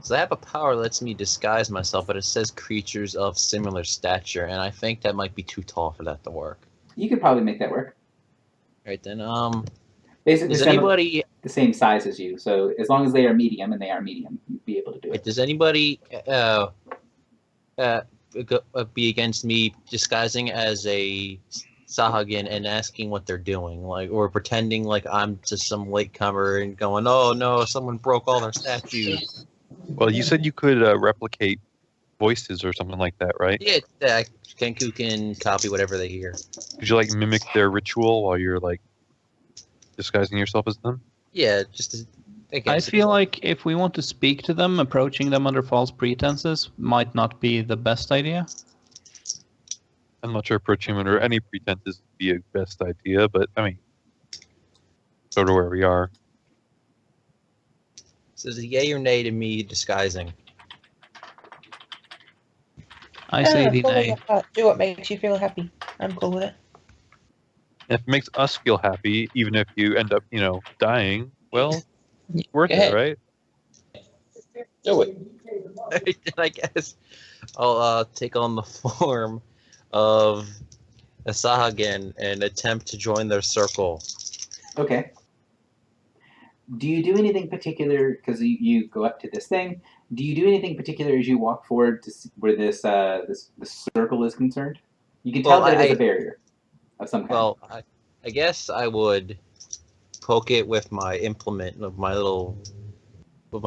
So I have a power that lets me disguise myself, but it says creatures of similar stature, and I think that might be too tall for that to work. You could probably make that work. Right then, Basically, does anybody the same size as you. So as long as they are medium, and they are medium, you'd be able to do it. does anybody uh, be against me disguising as a Sahagin and asking what they're doing, like, or pretending like I'm just some latecomer and going, "Oh no, someone broke all their statues." Well, you said you could replicate voices or something like that, right? Yeah, Kenku can copy whatever they hear. Could you like mimic their ritual while you're like disguising yourself as them? Yeah, just. I feel like if we want to speak to them, approaching them under false pretenses might not be the best idea. I'm not sure approaching them under any pretenses would be a best idea, but I mean, sort of where we are. So is it yay or nay to me disguising? I say the follow nay. your heart. Do what makes you feel happy. I'm cool with it. If it makes us feel happy, even if you end up, dying, well, it's worth it, right? Do it. I guess I'll take on the form of a Sahagin and attempt to join their circle. Okay. Do you do anything particular, because you go up to this thing, do you do anything particular as you walk forward to where this circle is concerned? You can tell that it is a barrier of some kind. Well, I guess I would poke it with my implement, with my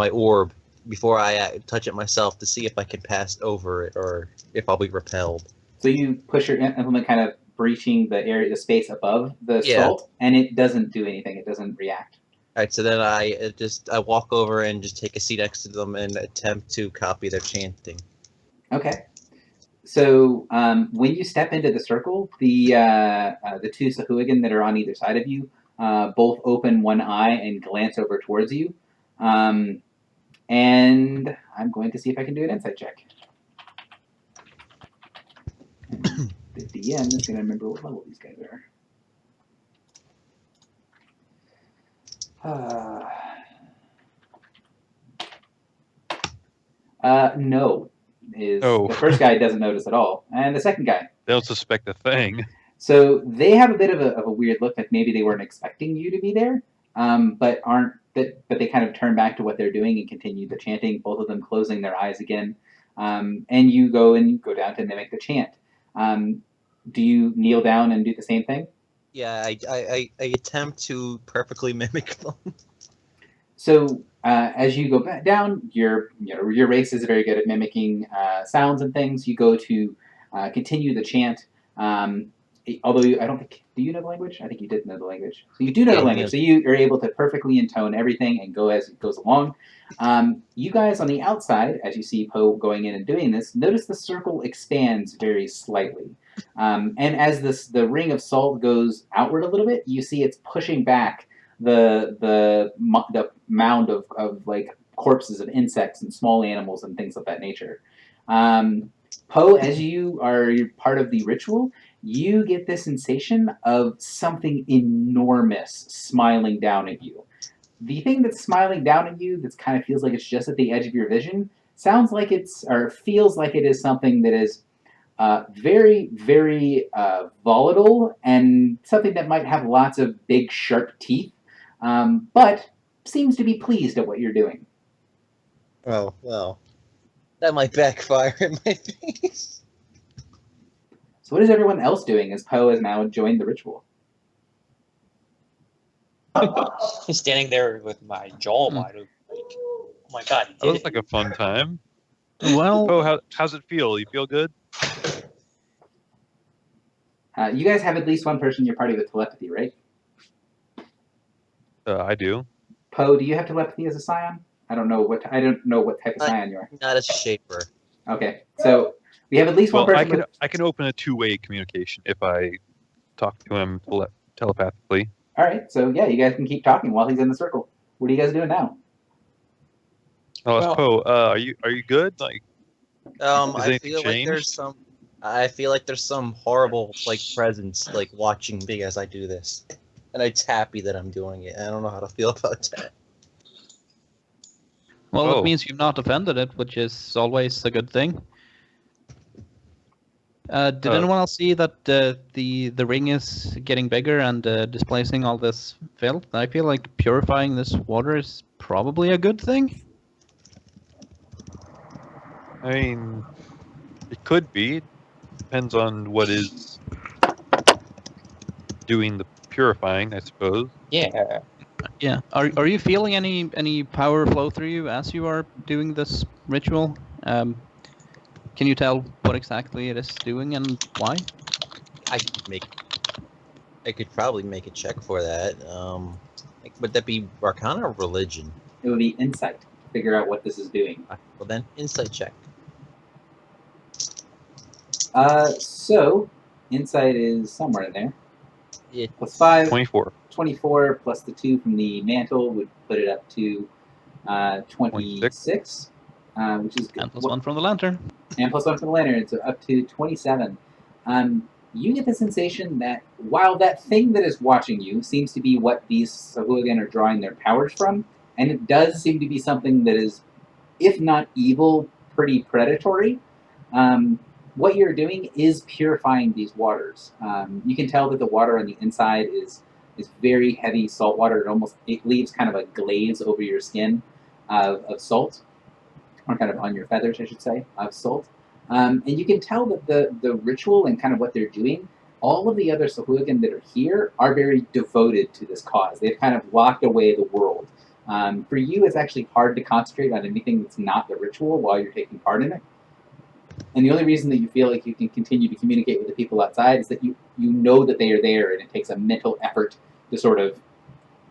orb, before I touch it myself to see if I can pass over it or if I'll be repelled. So you push your implement kind of breaching the space above the salt, and it doesn't do anything. It doesn't react. All right, so then I walk over and just take a seat next to them and attempt to copy their chanting. Okay. So when you step into the circle, the two Sahuagin that are on either side of you both open one eye and glance over towards you. And I'm going to see if I can do an insight check. And the DM is going to remember what level these guys are. No. The first guy doesn't notice at all, and the second guy. They don't suspect a thing. So they have a bit of a weird look, like maybe they weren't expecting you to be there, but they kind of turn back to what they're doing and continue the chanting. Both of them closing their eyes again, and you go down to mimic the chant. Do you kneel down and do the same thing? Yeah, I attempt to perfectly mimic them. So as you go back down, your race is very good at mimicking sounds and things. You go to continue the chant. Although I don't think, do you know the language? I think you did know the language. So you do know the language. So you are able to perfectly intone everything and go as it goes along. You guys on the outside, as you see Poe going in and doing this, notice the circle expands very slightly. And as the ring of salt goes outward a little bit, you see it's pushing back the mound of like corpses of insects and small animals and things of that nature. Poe, as you're part of the ritual, you get this sensation of something enormous smiling down at you. The thing that's smiling down at you that kind of feels like it's just at the edge of your vision feels like it is something that is very, very volatile and something that might have lots of big, sharp teeth, but seems to be pleased at what you're doing. Oh, well. That might backfire in my face. So what is everyone else doing as Poe has now joined the ritual? Standing there with my jaw wide open. Oh my god, that looks like a fun time. Well, Poe, how's it feel? You feel good? You guys have at least one person in your party with telepathy, right? I do. Poe, do you have telepathy as a scion? I don't know what type of scion you are. Not as a shaper. Okay, so we have at least one person. I can open a two-way communication if I talk to him telepathically. All right, so yeah, you guys can keep talking while he's in the circle. What are you guys doing now? Oh, it's Poe. Are you good? Like, I feel like there's some horrible presence watching me as I do this, and it's happy that I'm doing it. I don't know how to feel about that. Well, Oh. it means you've not offended it, which is always a good thing. Did anyone else see that the ring is getting bigger and displacing all this filth? I feel like purifying this water is probably a good thing. I mean, it could be. Depends on what is doing the purifying, I suppose. Yeah. Yeah. Are you feeling any power flow through you as you are doing this ritual? Can you tell what exactly it is doing and why? I could probably make a check for that. Would that be Arcana or Religion? It would be insight to figure out what this is doing. Well then, Insight check. So insight is somewhere in there. Yeah. Plus 5, 24. 24 plus the 2 from the mantle would put it up to 26, which is good. And plus 1 from the lantern. And plus 1 from the lantern, so up to 27. You get the sensation that while that thing that is watching you seems to be what these Sahuagin are drawing their powers from, and it does seem to be something that is, if not evil, pretty predatory, what you're doing is purifying these waters. You can tell that the water on the inside is very heavy salt water. It leaves kind of a glaze over your skin of salt, or kind of on your feathers, I should say, of salt. And you can tell that the ritual and kind of what they're doing, all of the other Sahuagin that are here are very devoted to this cause. They've kind of locked away the world. For you, it's actually hard to concentrate on anything that's not the ritual while you're taking part in it. And the only reason that you feel like you can continue to communicate with the people outside is that you know that they are there, and it takes a mental effort to sort of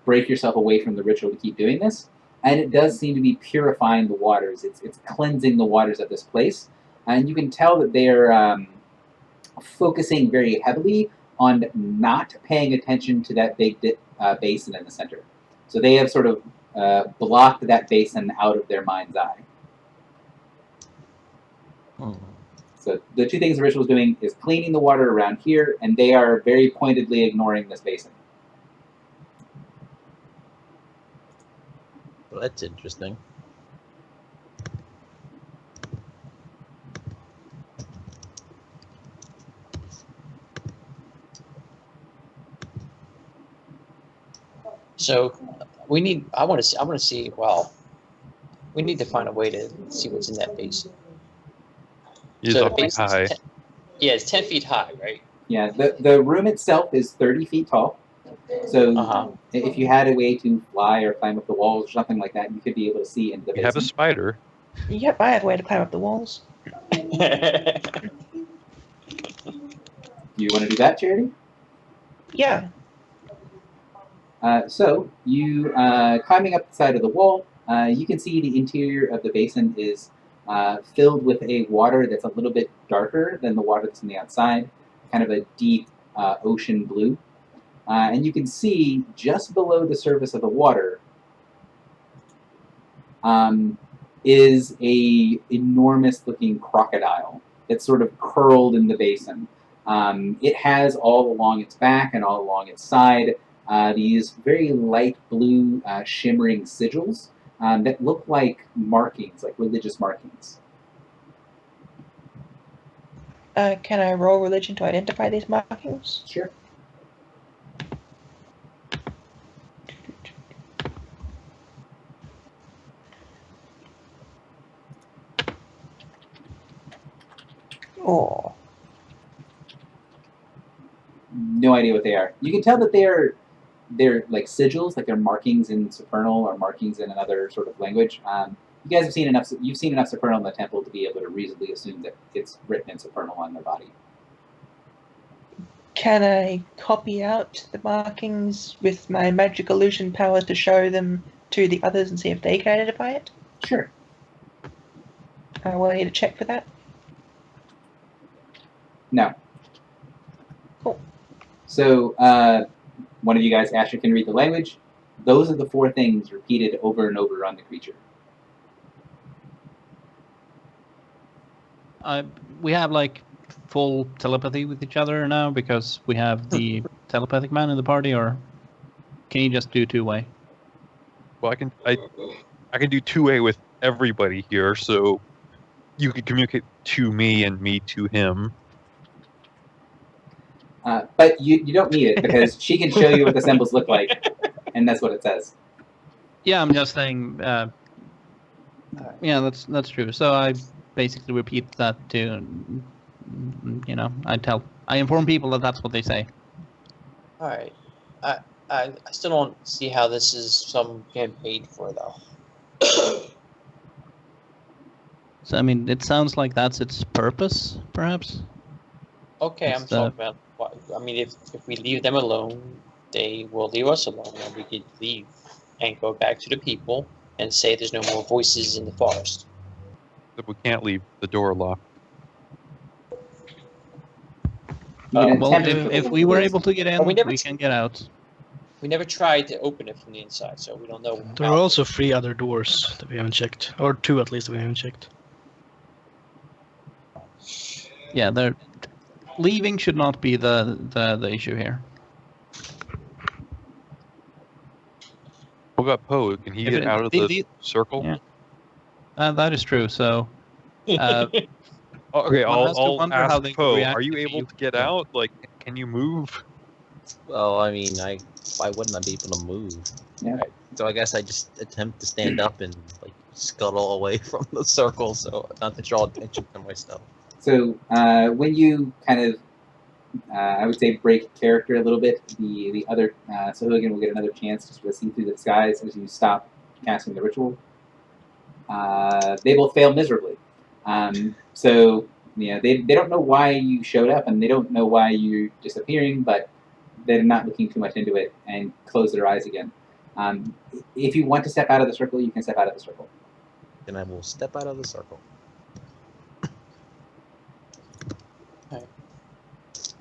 break yourself away from the ritual to keep doing this. And it does seem to be purifying the waters. It's cleansing the waters of this place. And you can tell that they are focusing very heavily on not paying attention to that big basin in the center. So they have sort of blocked that basin out of their mind's eye. So the two things the ritual is doing is cleaning the water around here, and they are very pointedly ignoring this basin. Well, that's interesting. So I want to see. Well, we need to find a way to see what's in that basin. Is So the awfully basin's high. it's 10 feet high, right? Yeah, the room itself is 30 feet tall. So if you had a way to fly or climb up the walls or something like that, you could be able to see into the We basin. have a spider. Yep, I have a way to climb up the walls. Do you want to do that, Charity? Yeah. So you climbing up the side of the wall, you can see the interior of the basin is filled with a water that's a little bit darker than the water that's on the outside, kind of a deep ocean blue. And you can see just below the surface of the water is a enormous looking crocodile that's sort of curled in the basin. It has all along its back and all along its side these very light blue shimmering sigils that look like markings, like religious markings. Can I roll religion to identify these markings? Sure. Oh. No idea what they are. You can tell that they're like sigils, like they're markings in Supernal or markings in another sort of language. You guys have seen enough. You've seen enough Supernal in the temple to be able to reasonably assume that it's written in Supernal on their body. Can I copy out the markings with my magic illusion power to show them to the others and see if they can identify it? Sure. Will I need to check for that? No. Cool. So one of you guys, Asher, can read the language. Those are the four things repeated over and over on the creature. We have like full telepathy with each other now because we have the telepathic man in the party, or can you just do two-way? Well, I can do two-way with everybody here, so you could communicate to me and me to him. But you don't need it because she can show you what the symbols look like, and that's what it says. Yeah, I'm just saying. Yeah, that's true. So I basically repeat that to, I inform people that that's what they say. All right. I still don't see how this is some getting paid for though. So I mean, it sounds like that's its purpose, perhaps. Okay, It's I'm talking about. What, I mean, if we leave them alone, they will leave us alone, and we could leave and go back to the people and say there's no more voices in the forest. But we can't leave the door locked. You can Well, attempt if to- we were able to get in, we never we can get out. We never tried to open it from the inside, so we don't know. There are also 3 other doors that we haven't checked, or 2 at least that we haven't checked. Yeah, leaving should not be the issue here. What about Poe? Can he If get it- out of the- the circle? Yeah. That is true. So, Okay, One has to I'll wonder how ask they would Poe. react Are you if able you- to get out? Like, can you move? Well, I mean, why wouldn't I be able to move? Yeah. So I guess I just attempt to stand up and like scuttle away from the circle, so not to draw attention to myself. So when you kind of, I would say, break character a little bit, the other Sahuagin will get another chance to sort of see through the disguise as you stop casting the ritual. They will fail miserably. So they don't know why you showed up, and they don't know why you're disappearing, but they're not looking too much into it and close their eyes again. If you want to step out of the circle, you can step out of the circle. Then I will step out of the circle.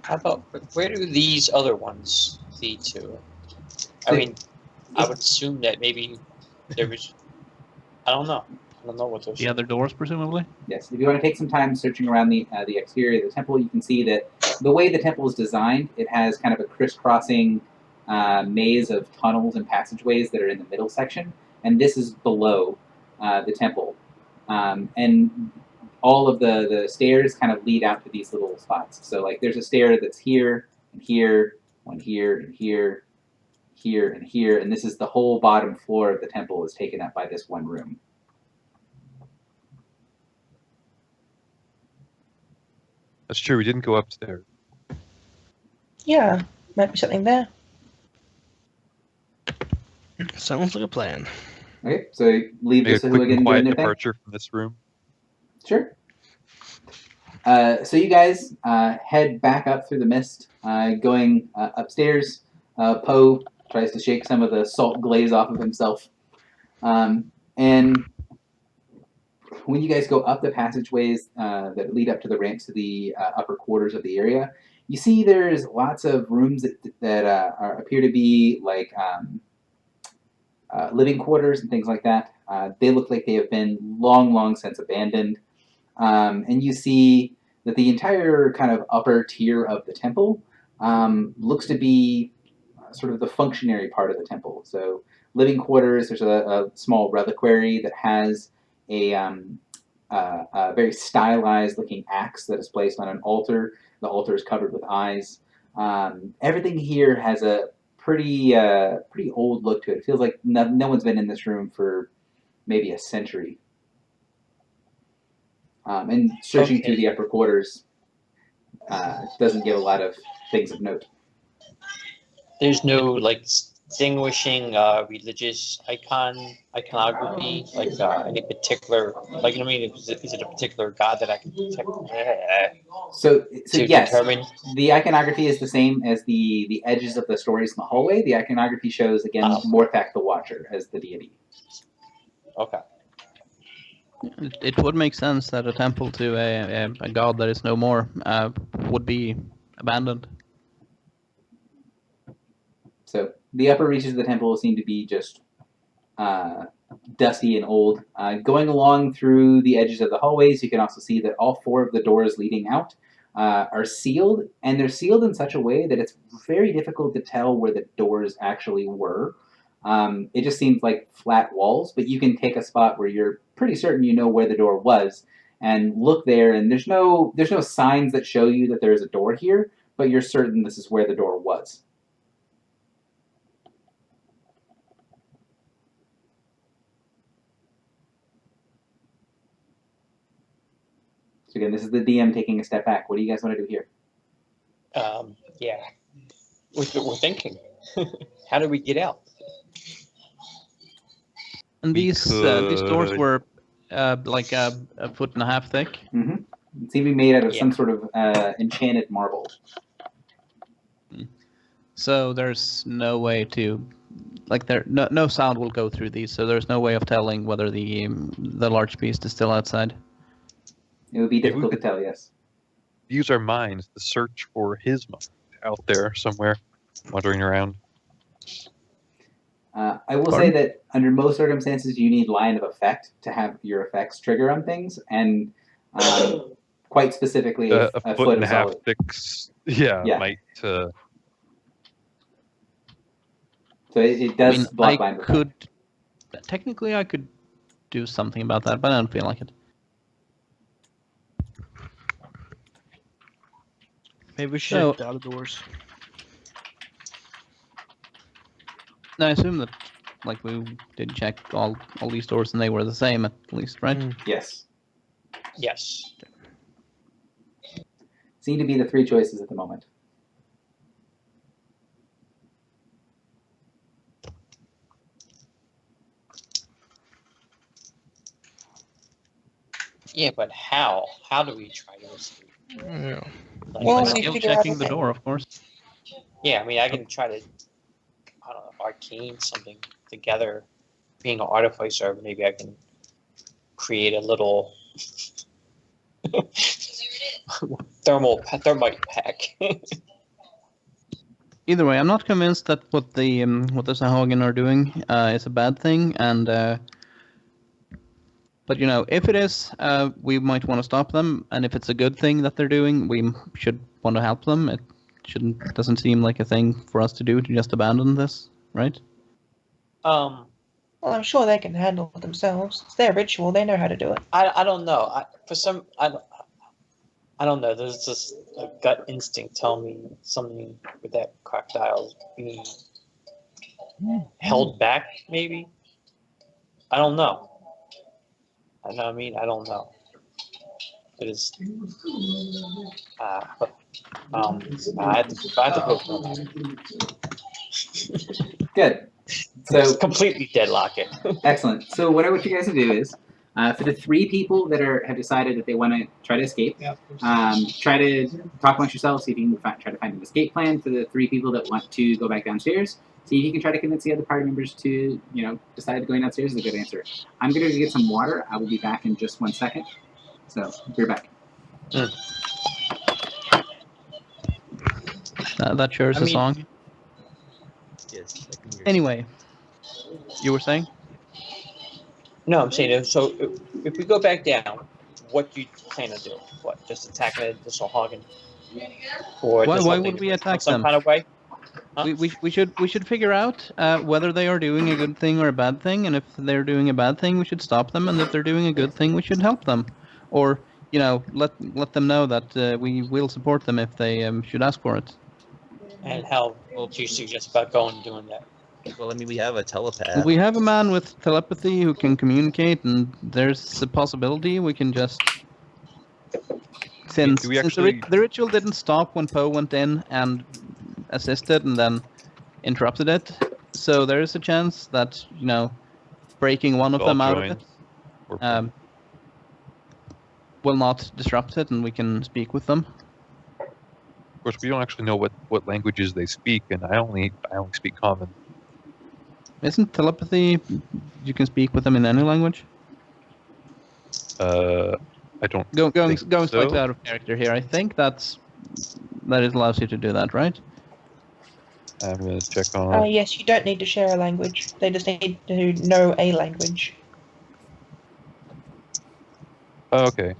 How about where do these other ones lead to? I mean, I would assume that maybe there was. I don't know. I don't know what those. The other doors, presumably. Yes, if you want to take some time searching around the exterior of the temple, you can see that the way the temple is designed, it has kind of a crisscrossing maze of tunnels and passageways that are in the middle section, and this is below the temple. And all of the stairs kind of lead out to these little spots. So like there's a stair that's here, and here, one here, and here, here, and here, and this is the whole bottom floor of the temple is taken up by this one room. That's true. We didn't go upstairs. Yeah, might be something there. Sounds like a plan. Okay, so leave Make the a quick and Sahuagin quiet doing their thing. departure from this room. Sure. So you guys head back up through the mist, going upstairs. Poe tries to shake some of the salt glaze off of himself. And when you guys go up the passageways that lead up to the ramps to the upper quarters of the area, you see there's lots of rooms that appear to be like living quarters and things like that. They look like they have been long since abandoned. And you see that the entire kind of upper tier of the temple looks to be sort of the functionary part of the temple. So living quarters, there's a small reliquary that has a very stylized looking axe that is placed on an altar. The altar is covered with eyes. Everything here has a pretty old look to it. It feels like no one's been in this room for maybe a century. And searching through the upper quarters doesn't give a lot of things of note. There's no like distinguishing religious iconography, like any particular, like I mean, is it a particular god that I can So to yes, determine? the iconography is the same as the edges of the stories in the hallway. The iconography shows again Morthak the Watcher as the deity. Okay. It would make sense that a temple to a god that is no more would be abandoned. So the upper reaches of the temple seem to be just dusty and old. Going along through the edges of the hallways, you can also see that all 4 of the doors leading out are sealed, and they're sealed in such a way that it's very difficult to tell where the doors actually were. It just seems like flat walls, but you can take a spot where you're pretty certain you know where the door was, and look there, and there's no signs that show you that there is a door here, but you're certain this is where the door was. So again, this is the DM taking a step back. What do you guys want to do here? Yeah, we're thinking. How do we get out? And We these doors could- were like a foot and a half thick. Mm-hmm. It seemed to be made out of Yeah. some sort of enchanted marble. So there's no way to, like, no sound will go through these. So there's no way of telling whether the large beast is still outside. It would be Maybe we difficult to could- tell, yes. Use our minds to search for his mind out there somewhere, wandering around. I will say that under most circumstances, you need line of effect to have your effects trigger on things, and quite specifically, A a foot and a of half solid. thick. Yeah, might. So it does block line of effect. Technically, I could do something about that, but I don't feel like it. Maybe we should So- check the other doors. No, I assume that, like, we did check all these doors and they were the same at least, right? Mm. Yes. Yes. Seem to be the three choices at the moment. Yeah, but how? How do we try to escape? Yeah. Like, Well, By we still figure out checking a the way. door, of course. yeah, I mean, I can try to, I don't know, arcane something together. Being an artificer, maybe I can create a little thermite pack. Either way, I'm not convinced that what the Sahagin are doing is a bad thing, and but you know, if it is, we might want to stop them, and if it's a good thing that they're doing, we should want to help them. It doesn't seem like a thing for us to do to just abandon this, right? um, Well, I'm sure they can handle it themselves. It's their ritual. They know how to do it. I don't know. I don't know. There's just a gut instinct telling me something with that crocodile being held back. Maybe. I don't know. I know. I mean, I don't know. It is. I have to vote for that. Good. So Completely deadlock it. excellent. So what I want you guys to do is, for the three people that have decided that they want to try to escape, try to talk amongst yourselves, see if you can try to find an escape plan. For the three people that want to go back downstairs, see if you can try to convince the other party members to, decide going downstairs is a good answer. I'm going to get some water. I will be back in just 1 second. So, be right back. That sure is I a mean- song. Yes. I can hear you. Anyway, you were saying? No, I'm saying so. If we go back down, what do you plan to do? What? Just attack the Sahagin? Or Why does would something we attack some them? kind of way? Huh? We should figure out whether they are doing a good thing or a bad thing, and if they're doing a bad thing, we should stop them, and if they're doing a good thing, we should help them, or let them know that we will support them if they should ask for it. And how do you suggest about going and doing that? Well, I mean, we have a telepath. We have a man with telepathy who can communicate, and there's a possibility we can just. Since Do we the actually- the ritual didn't stop when Poe went in and assisted and then interrupted it, so there is a chance that breaking one of All them out of join. it Or- will not disrupt it, and we can speak with them. Of course, we don't actually know what languages they speak, and I only speak Common. Isn't telepathy you can speak with them in any language? I don't. Going think slightly so. out of character here. I think that it allows you to do that, right? I'm gonna check on. Yes, you don't need to share a language. They just need to know a language. Oh, okay.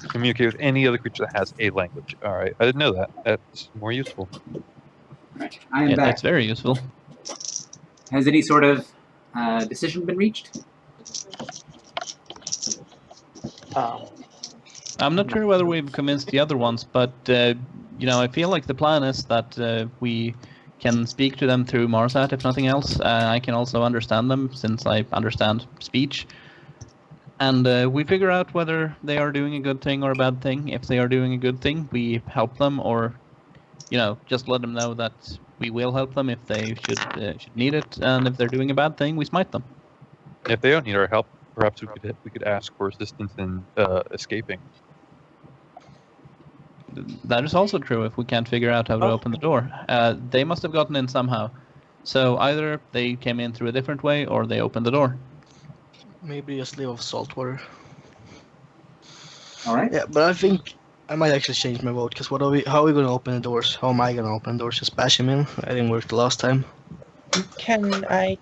Communicate with any other creature that has a language. All right, I didn't know that. That's more useful. Right. I am Yeah, back. that's very useful. Has any sort of decision been reached? I'm not sure whether we've convinced the other ones, but I feel like the plan is that we can speak to them through Marsat, if nothing else. I can also understand them since I understand speech. And we figure out whether they are doing a good thing or a bad thing. If they are doing a good thing, we help them, or just let them know that we will help them if they should need it. And if they're doing a bad thing, we smite them. If they don't need our help, perhaps we could ask for assistance in escaping. That is also true if we can't figure out how to open the door. They must have gotten in somehow. So either they came in through a different way or they opened the door. Maybe just live off salt water. All right. Yeah, but I think I might actually change my vote, because how are we going to open the doors? How am I going to open the doors? Just bash him in? I didn't work the last time. Can I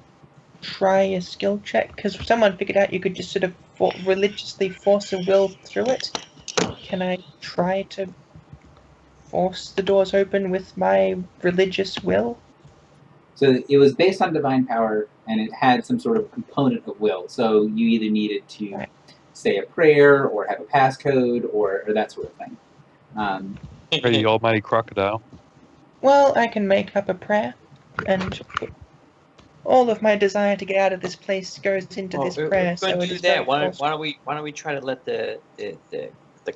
try a skill check? Because someone figured out you could just sort of religiously force a will through it. Can I try to force the doors open with my religious will? So it was based on divine power, and it had some sort of component of will. So you either needed to say a prayer, or have a passcode, or that sort of thing. Hey, almighty crocodile. Well, I can make up a prayer, and all of my desire to get out of this place goes into this prayer. So it is that. not Why don't we try to let the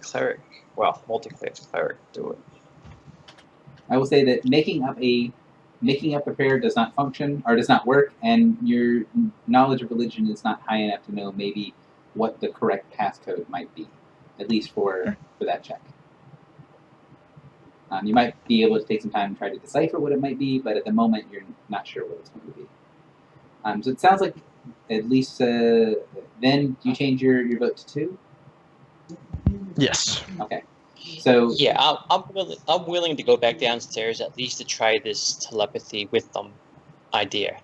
cleric, well, multi-class cleric, do it? I will say that making up a prayer does not function, or does not work, and your knowledge of religion is not high enough to know maybe what the correct passcode might be, at least for that check. You might be able to take some time and try to decipher what it might be, but at the moment you're not sure what it's going to be. So it sounds like at least then you change your vote to 2? Yes. Okay. So yeah, I'm willing to go back downstairs at least to try this telepathy with them idea,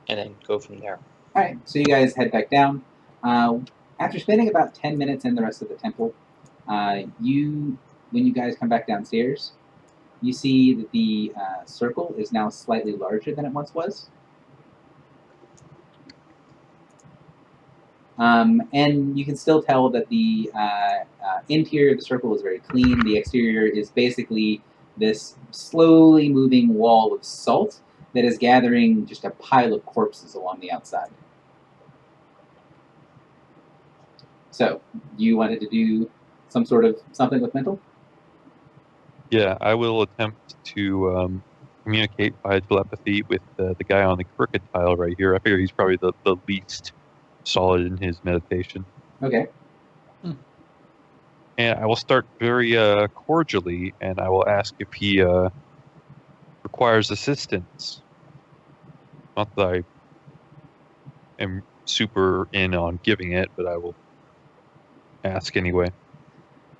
and then go from there. All right, so you guys head back down. After spending about 10 minutes in the rest of the temple, when you guys come back downstairs, you see that the circle is now slightly larger than it once was. And you can still tell that the interior of the circle is very clean. The exterior is basically this slowly moving wall of salt that is gathering just a pile of corpses along the outside. So, you wanted to do something with mental? Yeah, I will attempt to communicate by telepathy with the guy on the crooked tile right here. I figure he's probably the least solid in his meditation. Okay. And I will start very cordially, and I will ask if he requires assistance. Not that I am super in on giving it, but I will ask anyway.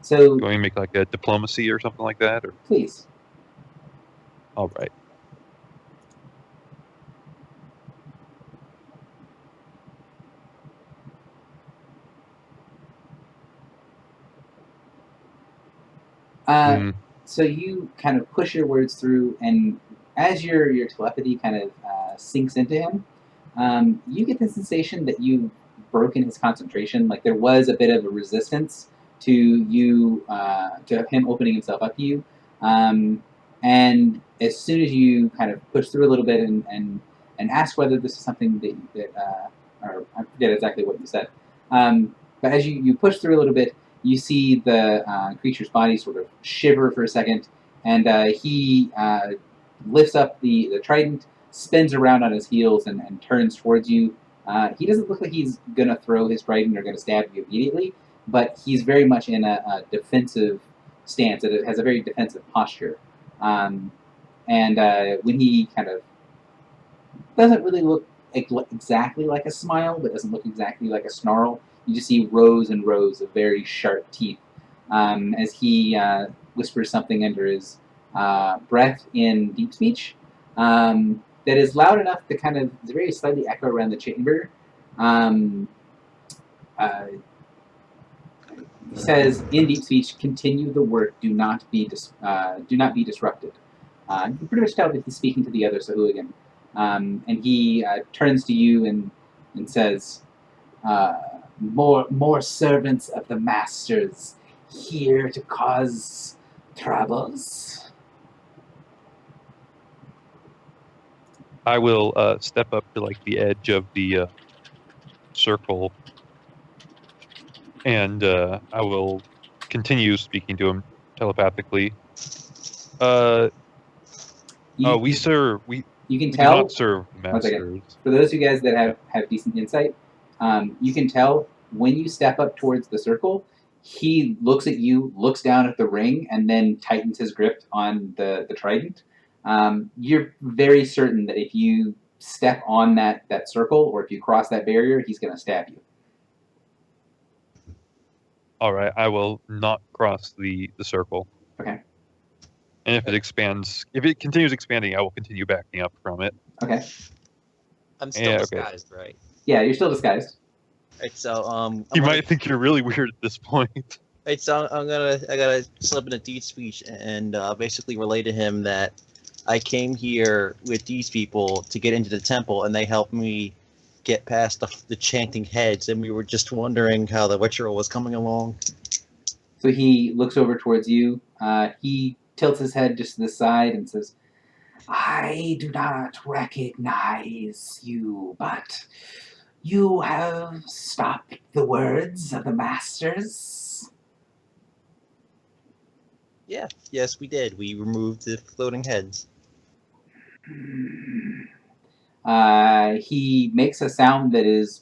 So, Going to make like a diplomacy or something like that? Or please. all right. So you kind of push your words through, and as your telepathy kind of sinks into him, you get the sensation that you've broken his concentration. Like there was a bit of a resistance to you, to him opening himself up to you. And as soon as you kind of push through a little bit and ask whether this is something that or I forget exactly what you said, but as you push through a little bit, you see the creature's body sort of shiver for a second, and he lifts up the trident, spins around on his heels, and turns towards you. He doesn't look like he's going to throw his trident or going to stab you immediately, but he's very much in a defensive stance. It has a very defensive posture. And when he kind of doesn't really look exactly like a smile, but doesn't look exactly like a snarl, you just see rows and rows of very sharp teeth as he whispers something under his breath in deep speech that is loud enough to kind of very slightly echo around the chamber. He says in deep speech, "Continue the work. Do not be disrupted." You can pretty much tell that he's speaking to the other Sahuagin. And he turns to you and says, more servants of the masters here to cause troubles? I will step up to like the edge of the circle, and I will continue speaking to him telepathically. You, we serve. We you can do not tell. serve the One second. masters. For those of you guys that have decent insight, you can tell when you step up towards the circle, he looks at you, looks down at the ring, and then tightens his grip on the trident. You're very certain that if you step on that circle or if you cross that barrier, he's going to stab you. All right, I will not cross the circle. Okay. And if it continues expanding, I will continue backing up from it. Okay. I'm still Yeah, okay. disguised, right? Yeah, you're still disguised. Right, so You might think you're really weird at this point. Right, so I gotta slip in a deed speech and basically relay to him that I came here with these people to get into the temple, and they helped me get past the chanting heads, and we were just wondering how the ritual was coming along. So he looks over towards you. He tilts his head just to the side and says, I do not recognize you, but you have stopped the words of the masters. Yeah, yes, we did. We removed the floating heads. He makes a sound that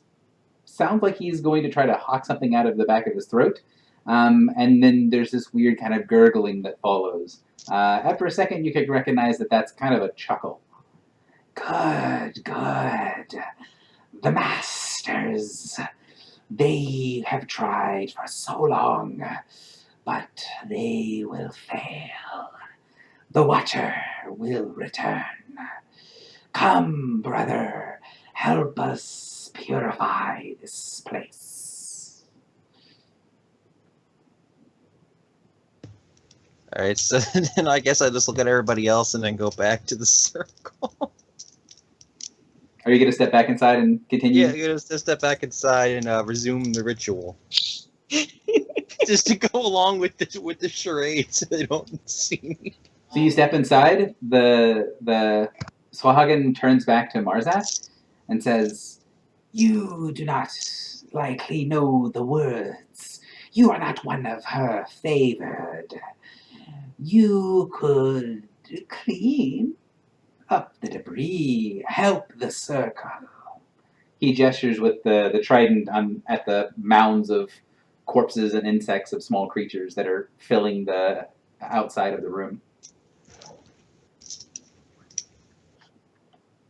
sounds like he's going to try to hawk something out of the back of his throat. And then there's this weird kind of gurgling that follows. After a second, you can recognize that that's kind of a chuckle. Good, good. The masters, they have tried for so long, but they will fail. The Watcher will return. Come, brother, help us purify this place. All right, so then I guess I just look at everybody else and then go back to the circle. Are you going to step back inside and continue? Yeah, I'm gonna just step back inside and resume the ritual. Just to go along with the charade, so they don't see me. So you step inside. The Swahagan turns back to Marzat and says, "You do not likely know the words. You are not one of her favored. You could clean up the debris, help the circle." He gestures with the trident at the mounds of corpses and insects of small creatures that are filling the outside of the room.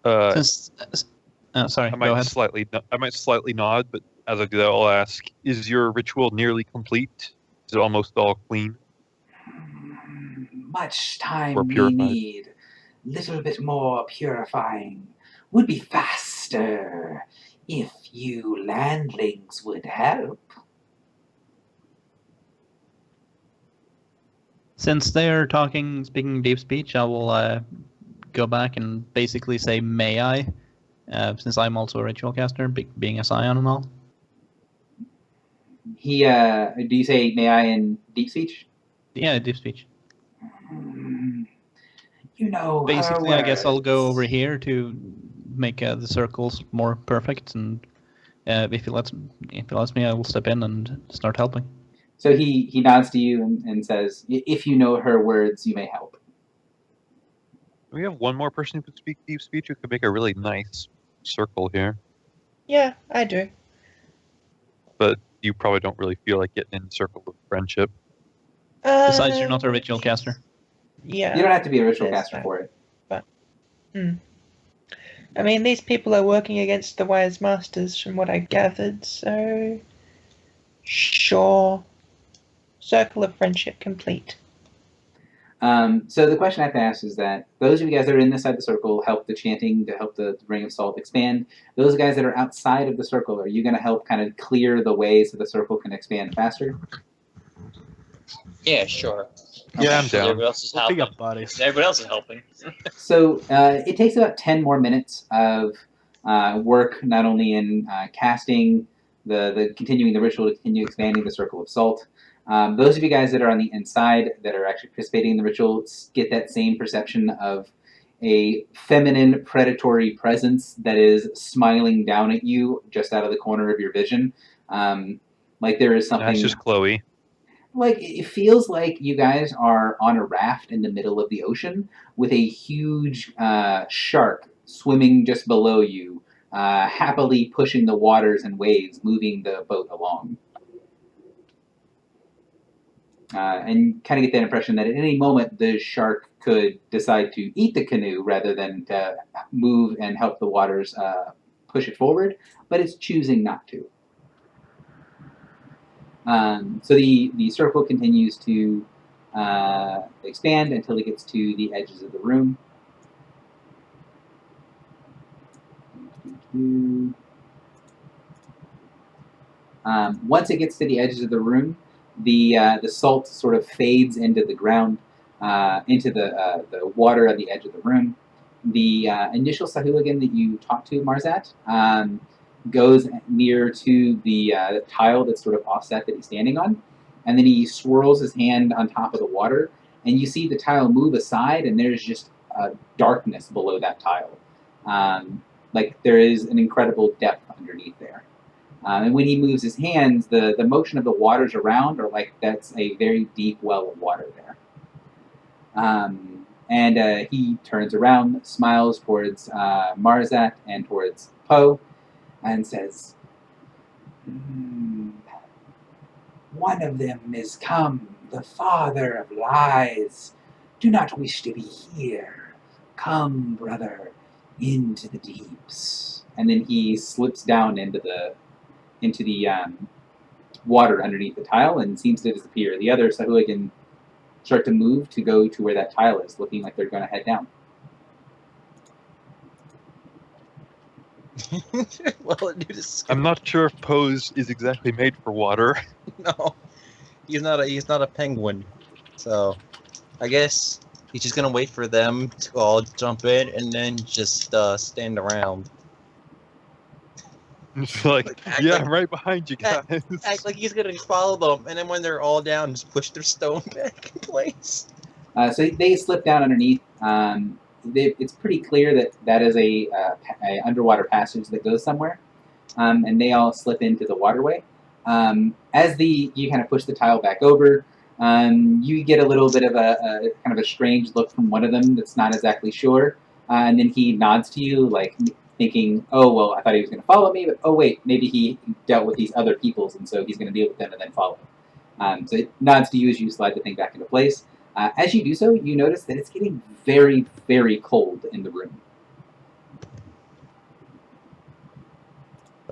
Sorry, I go might ahead. slightly nod, but as I do that, I'll ask: is your ritual nearly complete? Is it almost all clean? Much time Or we purified. need. Little bit more purifying would be faster if you landlings would help. Since they're speaking deep speech, I will go back and basically say, "May I?" Since I'm also a ritual caster, being a scion and all. Do you say "may I" in deep speech? Yeah, deep speech. You know, Basically, her I guess I'll go over words. here to make the circles more perfect, and if he lets me, I will step in and start helping. So he nods to you and says, "If you know her words, you may help." We have one more person who could speak deep speech who could make a really nice circle here. Yeah, I do. But you probably don't really feel like getting in the circle of friendship. Besides, you're not a ritual caster. Yeah. You don't have to be a ritual there's caster that. for it. I mean, these people are working against the Wise Masters from what I gathered, so... Sure. Circle of friendship complete. So the question I have to ask is that those of you guys that are inside the circle help the chanting to help the Ring of Salt expand. Those guys that are outside of the circle, are you going to help kind of clear the way so the circle can expand faster? Yeah, sure. Yeah, I'm Okay. down. Everybody else is Pick helping. up bodies. Everybody else is helping. So it takes about 10 more minutes of work, not only in casting the continuing the ritual to continue expanding the circle of salt. Those of you guys that are on the inside that are actually participating in the ritual get that same perception of a feminine predatory presence that is smiling down at you just out of the corner of your vision. Like there is something. That's just Chloe. Like it feels like you guys are on a raft in the middle of the ocean with a huge shark swimming just below you, happily pushing the waters and waves, moving the boat along. And kind of get that impression that at any moment the shark could decide to eat the canoe rather than to move and help the waters push it forward, but it's choosing not to. So the circle continues to expand until it gets to the edges of the room. Once it gets to the edges of the room, the salt sort of fades into the ground, into the water at the edge of the room. The initial Sahuagin that you talked to, Marzat, goes near to the tile that's sort of offset that he's standing on, and then he swirls his hand on top of the water, and you see the tile move aside, and there's just darkness below that tile. Like there is an incredible depth underneath there. And when he moves his hands, the motion of the waters around are like that's a very deep well of water there. And he turns around, smiles towards Marzat and towards Poe, and says, "One of them is come, the father of lies. Do not wish to be here. Come, brother, into the deeps." And then he slips down into the water underneath the tile and seems to disappear. The other Sahuagin start to move to go to where that tile is, looking like they're going to head down. Well, dude, is I'm not sure if Pose is exactly made for water. no, he's not a penguin. So, I guess he's just gonna wait for them to all jump in and then just stand around. It's like, Act yeah, like- I'm right behind you guys. Act like he's gonna follow them, and then when they're all down, just push their stone back in place. So they slip down underneath. It's pretty clear that is a underwater passage that goes somewhere, and they all slip into the waterway. As you kind of push the tile back over, you get a little bit of a kind of a strange look from one of them that's not exactly sure, and then he nods to you, like thinking, "Oh well, I thought he was going to follow me, but oh wait, maybe he dealt with these other peoples, and so he's going to deal with them and then follow." So it nods to you as you slide the thing back into place. As you do so, you notice that it's getting very, very cold in the room.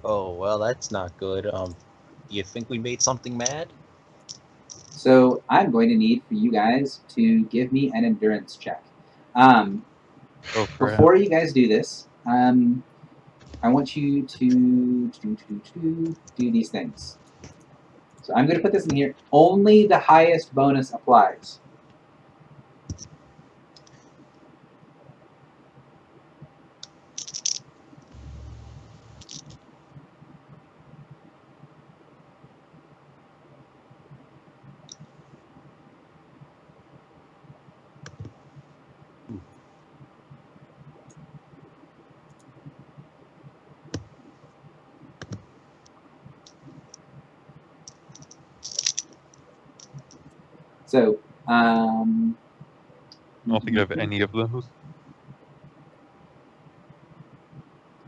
Oh well, that's not good. Do you think we made something mad? So I'm going to need for you guys to give me an endurance check. Oh, crap. Before you guys do this, I want you to do these things. So I'm going to put this in here. Only the highest bonus applies. So, I don't think I have any of those. Well,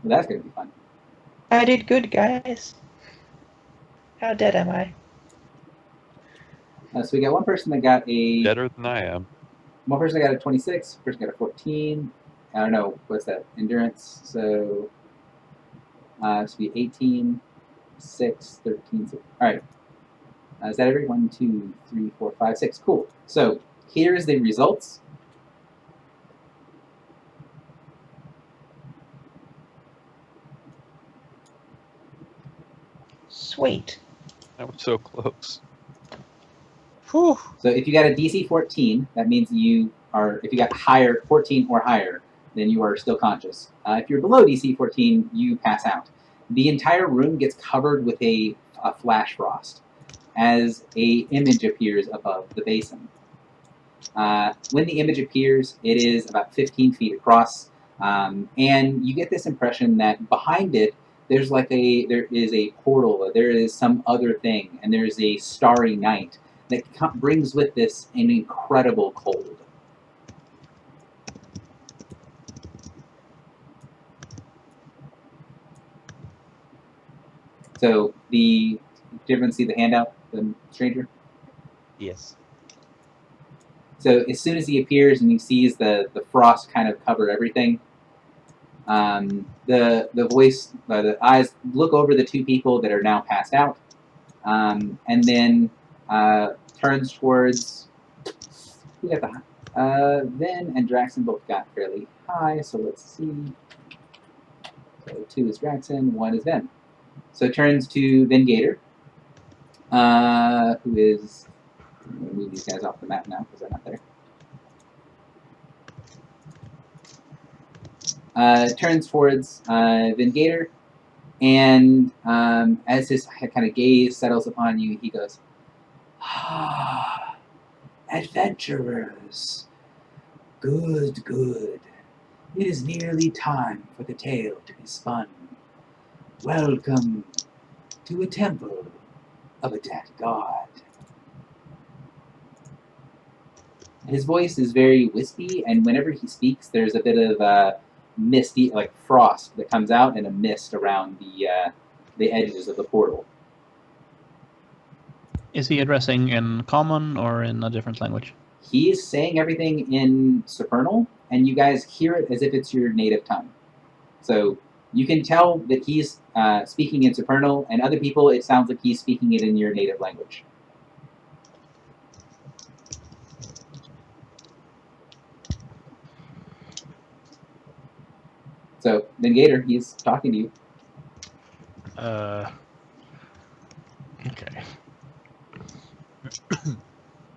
that's going to be fun. I did good, guys. How dead am I? So we got one person that got a Better than I am. one person got a 26. Person got a 14. I don't know what's that endurance. So this would be 18, 6, 13. 6. All right. Is that every 1, 2, 3, 4, 5, 6? Cool. So here's the results. Sweet. That was so close. Whew. So if you got a DC 14, that means you are. If you got higher 14 or higher, then you are still conscious. If you're below DC 14, you pass out. the entire room gets covered with a flash frost as a image appears above the basin. When the image appears, it is about 15 feet across, and you get this impression that behind it, there is a portal, there is some other thing, and there is a starry night that brings with this an incredible cold. So did everyone see the handout, the stranger? Yes. So as soon as he appears and he sees the frost kind of cover everything, the voice, the eyes look over the two people that are now passed out, and then turns towards who got the high? Vin and Draxon both got fairly high, so let's see. So 2 is Draxon, 1 is Vin. So it turns to Vin Gator, who is. I'm going to move these guys off the map now because they're not there. Turns towards Vin Gator, and as his kind of gaze settles upon you, he goes, "Ah, adventurers, good, good. It is nearly time for the tale to be spun. Welcome to a temple of a dead god." His voice is very wispy, and whenever he speaks, there's a bit of misty, like frost, that comes out and a mist around the edges of the portal. Is he addressing in common or in a different language? He is saying everything in Supernal, and you guys hear it as if it's your native tongue. So you can tell that he's speaking in Supernal, and other people, it sounds like he's speaking it in your native language. So, then Gator, he's talking to you. Okay.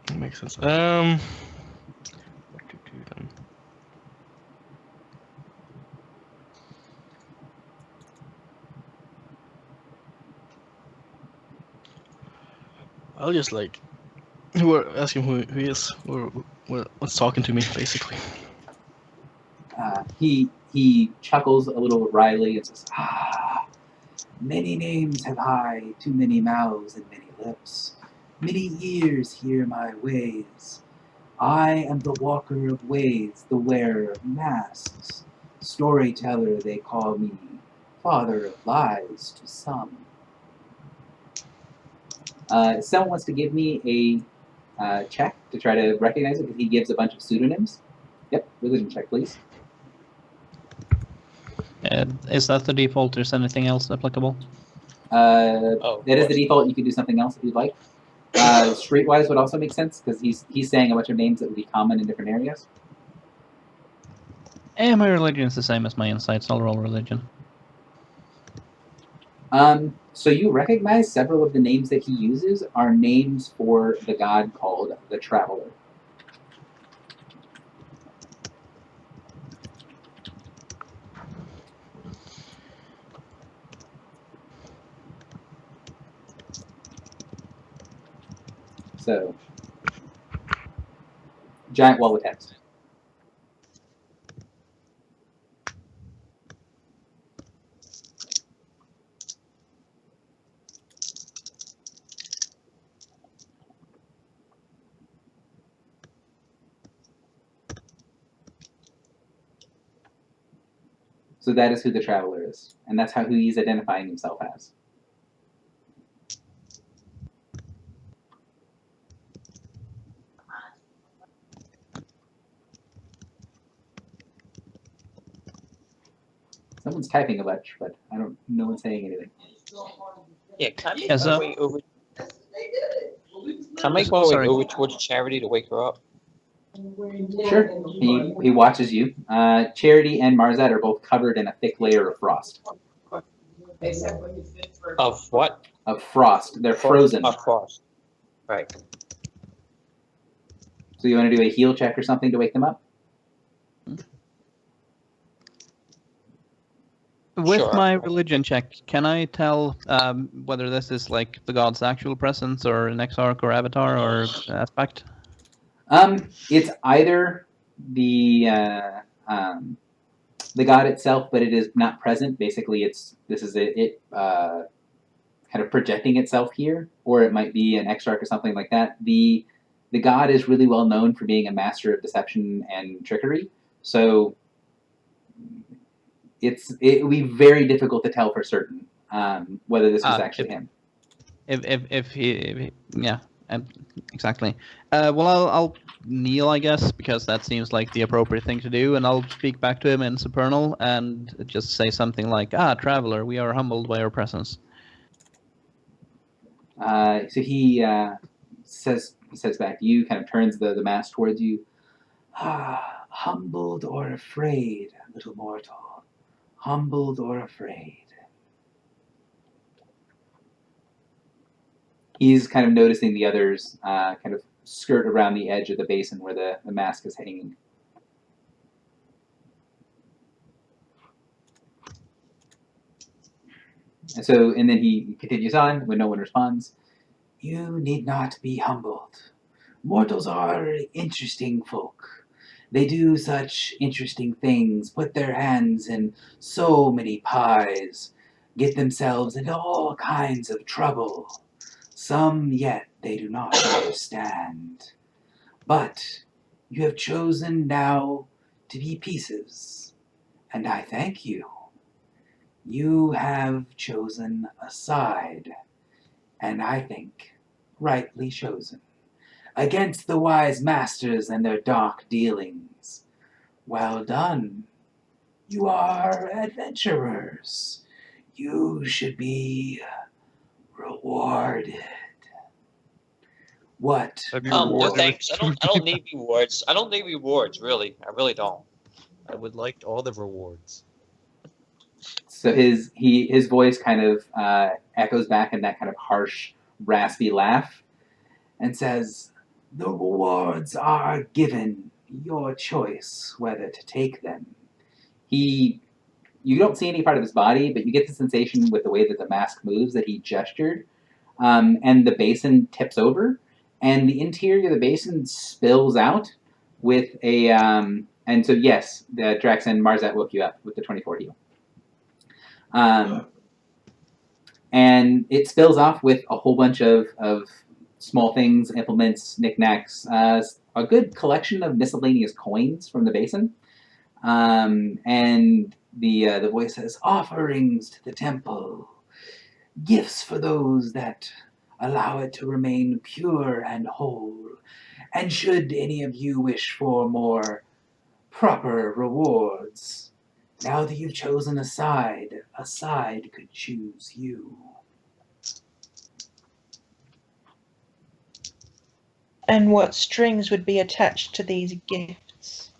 That makes sense. What to do then? I'll just ask him who he is, or what's talking to me, basically. He chuckles a little wryly and says, "Ah, many names have I, too many mouths and many lips. Many ears hear my ways. I am the walker of ways, the wearer of masks. Storyteller they call me, father of lies to some." Someone wants to give me a check to try to recognize it, because he gives a bunch of pseudonyms. Yep, religion check, please. Is that the default? Is anything else applicable? That is the default. You can do something else if you'd like. Streetwise would also make sense, because he's saying a bunch of names that would be common in different areas. My religion is the same as my insight, so I'll roll religion. So you recognize several of the names that he uses are names for the god called the Traveler. So, giant wall of text. So that is who the Traveler is, and that's who he's identifying himself as. Someone's typing a bunch, but no one's saying anything. Yeah, can I make Yes, my sir. way over? Can I make my way Sorry. over towards Charity to wake her up? Sure. He watches you. Charity and Marzette are both covered in a thick layer of frost. Of what? Of frost. They're frozen. Of frost. Right. So you want to do a heal check or something to wake them up? With Sure. my religion check, can I tell whether this is like the god's actual presence or an exarch or avatar or aspect? It's either the god itself, but it is not present. Basically, this is it kind of projecting itself here, or it might be an exarch or something like that. The god is really well known for being a master of deception and trickery, so it would be very difficult to tell for certain whether this was actually him. If he yeah, exactly. Well, I'll kneel, I guess, because that seems like the appropriate thing to do, and I'll speak back to him in Supernal and just say something like, traveler, we are humbled by your presence. So he says back to you, kind of turns the mask towards you. Humbled or afraid, little mortal. Humbled or afraid. He's kind of noticing the others kind of skirt around the edge of the basin where the mask is hanging. And then he continues on when no one responds. You need not be humbled. Mortals are interesting folk. They do such interesting things, put their hands in so many pies, get themselves into all kinds of trouble. Some yet they do not understand. But you have chosen now to be pieces, and I thank you. You have chosen a side, and I think rightly chosen, against the wise masters and their dark dealings. Well done. You are adventurers. You should be rewarded. What? That'd be No, rewarded thanks. with I don't need rewards. I don't need rewards, really. I really don't. I would like all the rewards. So his voice kind of echoes back in that kind of harsh, raspy laugh, and says, "The rewards are given. Your choice whether to take them." You don't see any part of his body, but you get the sensation with the way that the mask moves that he gestured, and the basin tips over, and the interior of the basin spills out with a. And so yes, the Drax and Marzat woke you up with the 24 heal. And it spills off with a whole bunch of small things, implements, knickknacks, a good collection of miscellaneous coins from the basin. And the voice says, offerings to the temple, gifts for those that allow it to remain pure and whole. And should any of you wish for more proper rewards, now that you've chosen a side could choose you. And what strings would be attached to these gifts?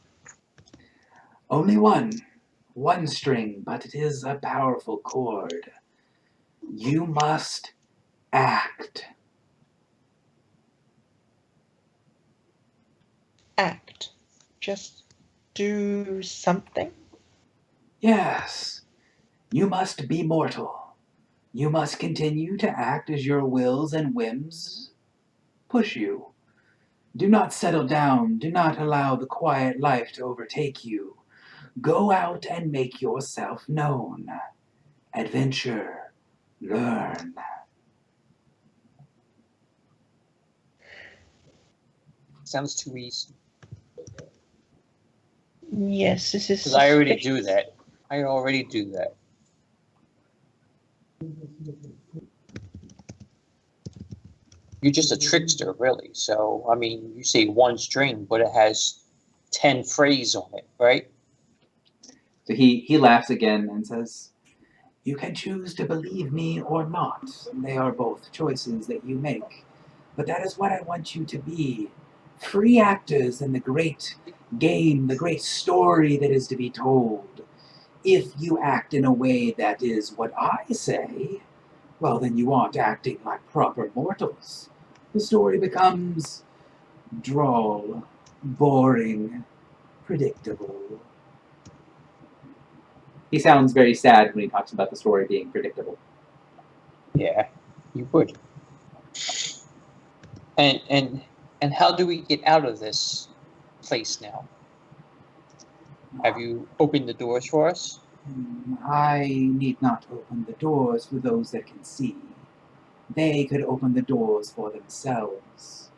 Only one string, but it is a powerful chord. You must act. Act. Just do something? Yes, you must be mortal. You must continue to act as your wills and whims push you. Do not settle down. Do not allow the quiet life to overtake you. Go out and make yourself known. Adventure. Learn. Sounds too easy. Yes, this is. Because I already do that. I already do that. You're just a trickster, really. So, I mean, you say one string, but it has 10 phrases on it, right? So he laughs again and says, you can choose to believe me or not. They are both choices that you make. But that is what I want you to be. Free actors in the great game, the great story that is to be told. If you act in a way that is what I say, well, then you aren't acting like proper mortals. The story becomes droll, boring, predictable. He sounds very sad when he talks about the story being predictable. Yeah, you would. And how do we get out of this place now? Have you opened the doors for us? I need not open the doors for those that can see. They could open the doors for themselves.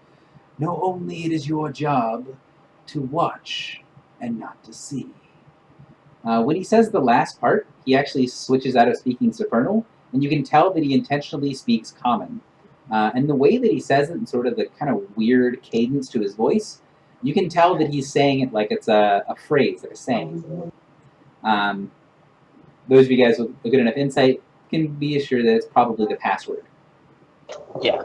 Know only it is your job to watch and not to see. When he says the last part, he actually switches out of speaking Supernal, and you can tell that he intentionally speaks Common. And the way that he says it, and sort of the kind of weird cadence to his voice, you can tell that he's saying it like it's a phrase, like a saying. Those of you guys with a good enough insight can be assured that it's probably the password. Yeah.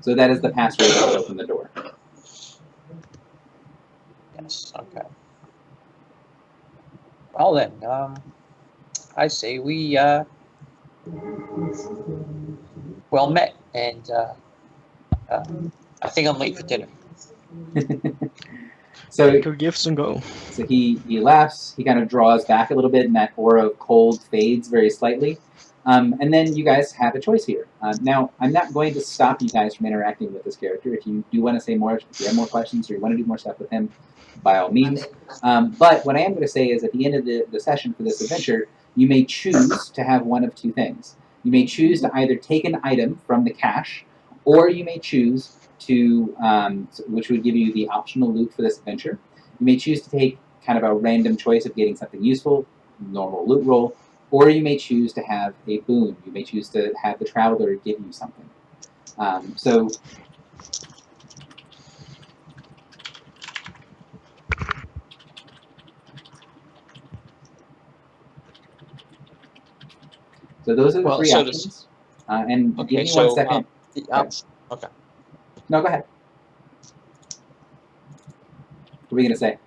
So that is the password that would open the door. Yes. Okay. Well then, I say we well met, and I think I'm late for dinner. So Take your gifts and go. So he laughs, he kind of draws back a little bit, and that aura of cold fades very slightly. And then you guys have a choice here. Now, I'm not going to stop you guys from interacting with this character. If you do want to say more, if you have more questions, or you want to do more stuff with him, by all means. But what I am going to say is at the end of the session for this adventure, you may choose to have one of two things. You may choose to either take an item from the cache, or you may choose to, which would give you the optional loot for this adventure. You may choose to take kind of a random choice of getting something useful, normal loot roll, or you may choose to have a boon. You may choose to have the Traveler give you something. So those are the three options. And Okay, give me so 1 second. the option. Okay. No, go ahead. What are we going to say?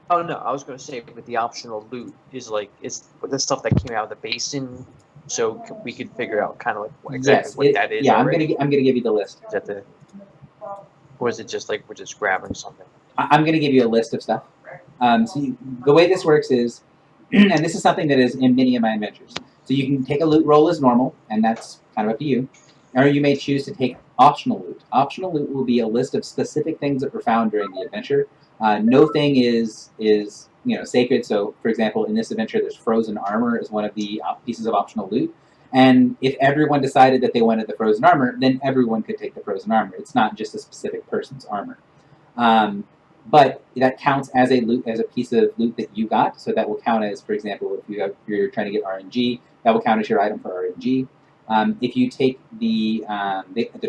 Oh no, I was going to say, but the optional loot is like it's the stuff that came out of the basin, so we could figure out kind of like exactly what that is. Yeah, already. I'm gonna give you the list. Is that the, or is it just like we're just grabbing something? I'm going to give you a list of stuff. So the way this works is, and this is something that is in many of my adventures. So you can take a loot roll as normal, and that's kind of up to you. Or you may choose to take optional loot. Optional loot will be a list of specific things that were found during the adventure. No thing is sacred. So, for example, in this adventure, there's frozen armor as one of the pieces of optional loot. And if everyone decided that they wanted the frozen armor, then everyone could take the frozen armor. It's not just a specific person's armor. But that counts as a loot, as a piece of loot that you got. So that will count as, for example, if you're trying to get RNG, that will count as your item for RNG. If you take the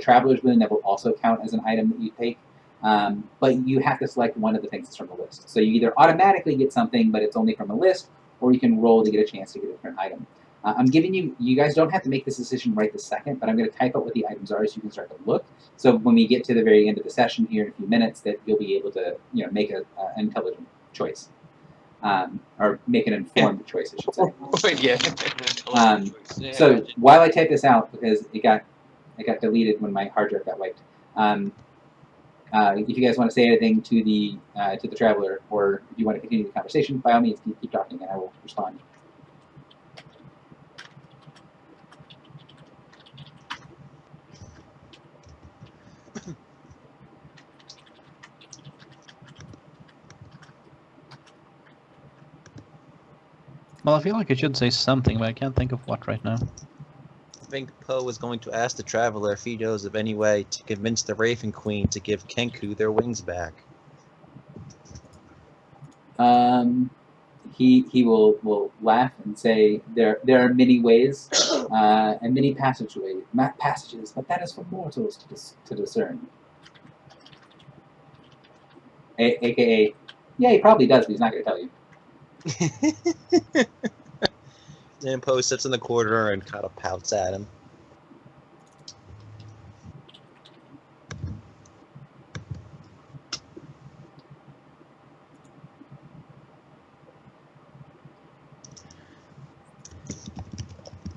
Traveler's Boon, that will also count as an item that you take. But you have to select one of the things that's from the list. So you either automatically get something, but it's only from a list, or you can roll to get a chance to get a different item. I'm giving you guys don't have to make this decision right this second, but I'm going to type out what the items are so you can start to look. So when we get to the very end of the session here in a few minutes, that you'll be able to make an intelligent choice. Or make an informed choice, I should say. Yeah. So while I type this out, because it got deleted when my hard drive got wiped, if you guys want to say anything to the Traveler, or if you want to continue the conversation, by all means, keep talking, and I will respond. Well, I feel like I should say something, but I can't think of what right now. I think Poe was going to ask the Traveler if he knows of any way to convince the Raven Queen to give Kenku their wings back. He will laugh and say there are many ways and many passages, but that is for mortals to discern. AKA, yeah, he probably does, but he's not going to tell you. And Poe sits in the corner and kind of pouts at him.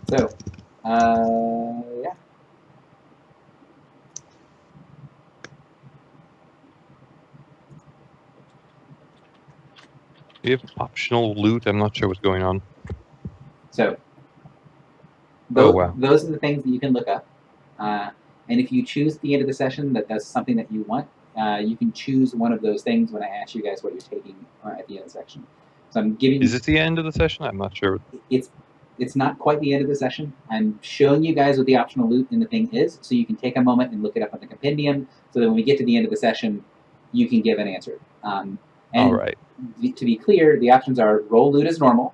So, yeah. We have optional loot. I'm not sure what's going on. So, Oh, wow. those are the things that you can look up. And if you choose at the end of the session that that's something that you want, you can choose one of those things when I ask you guys what you're taking at the end of the section. So I'm giving. Is this the end of the session? I'm not sure. It's not quite the end of the session. I'm showing you guys what the optional loot in the thing is, so you can take a moment and look it up on the compendium, so that when we get to the end of the session, you can give an answer. And All right. to be clear, the options are roll loot as normal,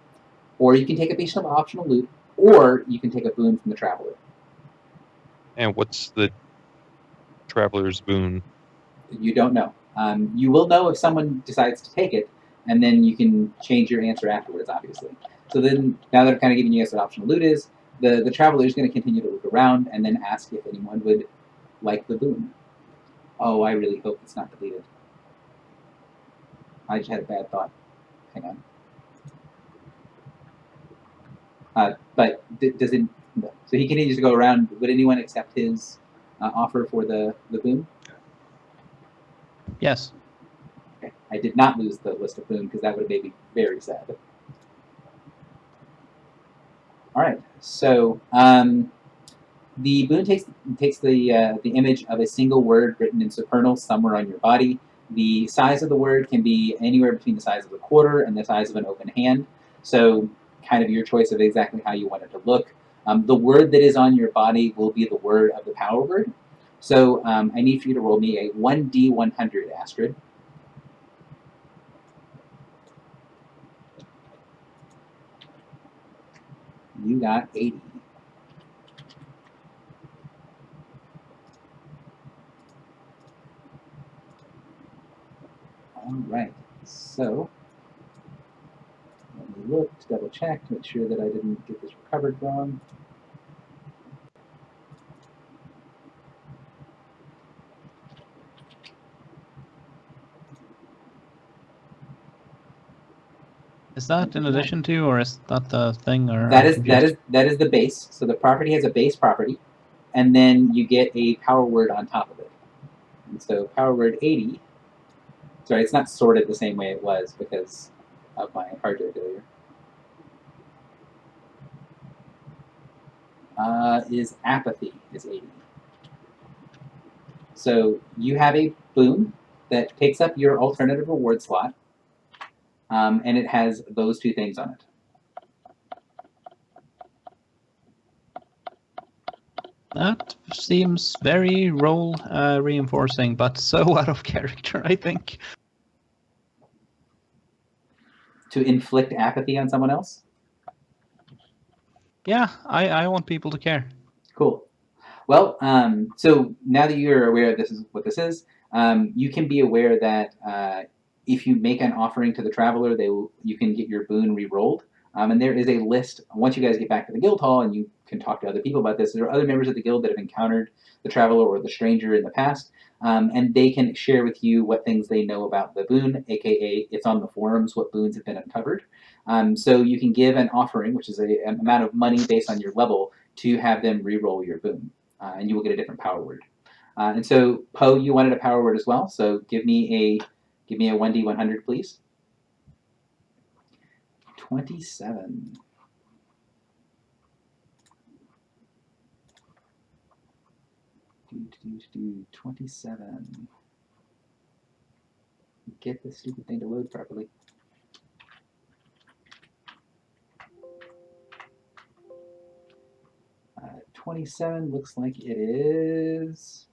or you can take a piece of optional loot, or you can take a boon from the traveler. And what's the traveler's boon? You don't know. You will know if someone decides to take it, and then you can change your answer afterwards, obviously. So then, now that I've kind of given you guys what optional loot is, the traveler is going to continue to look around and then ask if anyone would like the boon. Oh, I really hope it's not deleted. I just had a bad thought. Hang on. But does it? No. So he continues to go around. Would anyone accept his offer for the boon? Yes. Okay. I did not lose the list of boon because that would have made me very sad. All right. So the boon takes the image of a single word written in supernal somewhere on your body. The size of the word can be anywhere between the size of a quarter and the size of an open hand. So kind of your choice of exactly how you want it to look. The word that is on your body will be the word of the power word. So I need for you to roll me a 1d100, Astrid. You got 80. All right. So let me look to double check to make sure that I didn't get this recovered wrong. Is that in addition to, or is that the thing? Or That I'm is confused. that is the base. So the property has a base property, and then you get a power word on top of it. And so power word 80. Sorry, it's not sorted the same way it was because of my hardware failure. Is apathy is 80. So you have a boon that takes up your alternative reward slot, and it has those two things on it. That seems very role reinforcing, but so out of character, I think. To inflict apathy on someone else? Yeah, I want people to care. Cool. Well, so now that you're aware of this is what this is, you can be aware that if you make an offering to the traveler, you can get your boon re-rolled. And there is a list. Once you guys get back to the guild hall and you can talk to other people about this, there are other members of the guild that have encountered the traveler or the stranger in the past, and they can share with you what things they know about the boon, aka it's on the forums what boons have been uncovered. So you can give an offering, which is an amount of money based on your level, to have them re-roll your boon. And you will get a different power word. And so, Poe, you wanted a power word as well. So give me a 1d100, please. 27. Do 27. Get this stupid thing to load properly. 27 looks like it is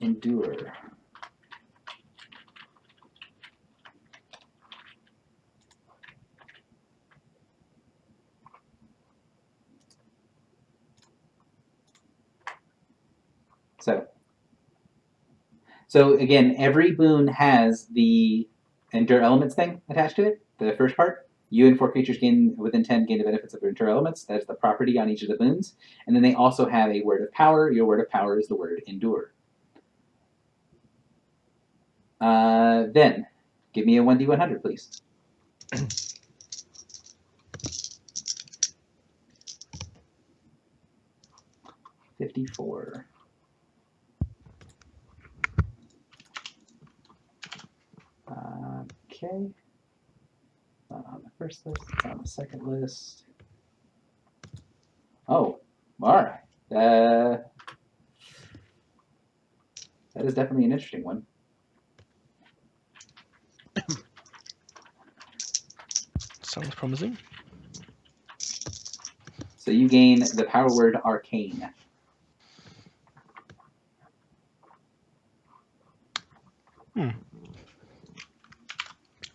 endure. So again, every boon has the endure elements thing attached to it. The first part. You and 4 creatures within 10 gain the benefits of endure elements. That is the property on each of the boons. And then they also have a word of power. Your word of power is the word endure. Then, give me a 1d100, please. 54. Okay. first list. It's on the second list. Oh, all right. That is definitely an interesting one. Sounds promising. So you gain the power word arcane.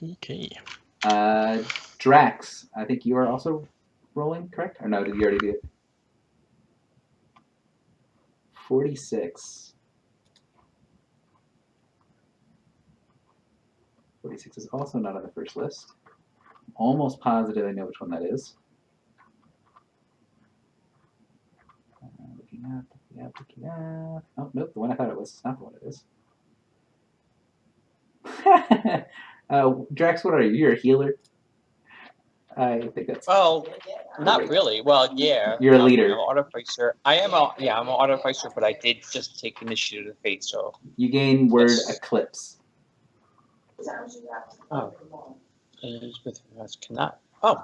Okay. Drax, I think you are also rolling, correct? Or no, did you already do it? 46. 46 is also not on the first list. I'm almost positive I know which one that is. Looking up, looking up. Oh, nope, the one I thought it was. It's not the one it is. Drax, what are you? You're a healer? I think that's... Well, not really. Well, yeah. You're a leader. I'm an artificer. I'm an artificer, but I did just take initiative of fate, so. You gain word Yes. eclipse. Oh. Elizabeth cannot. Oh.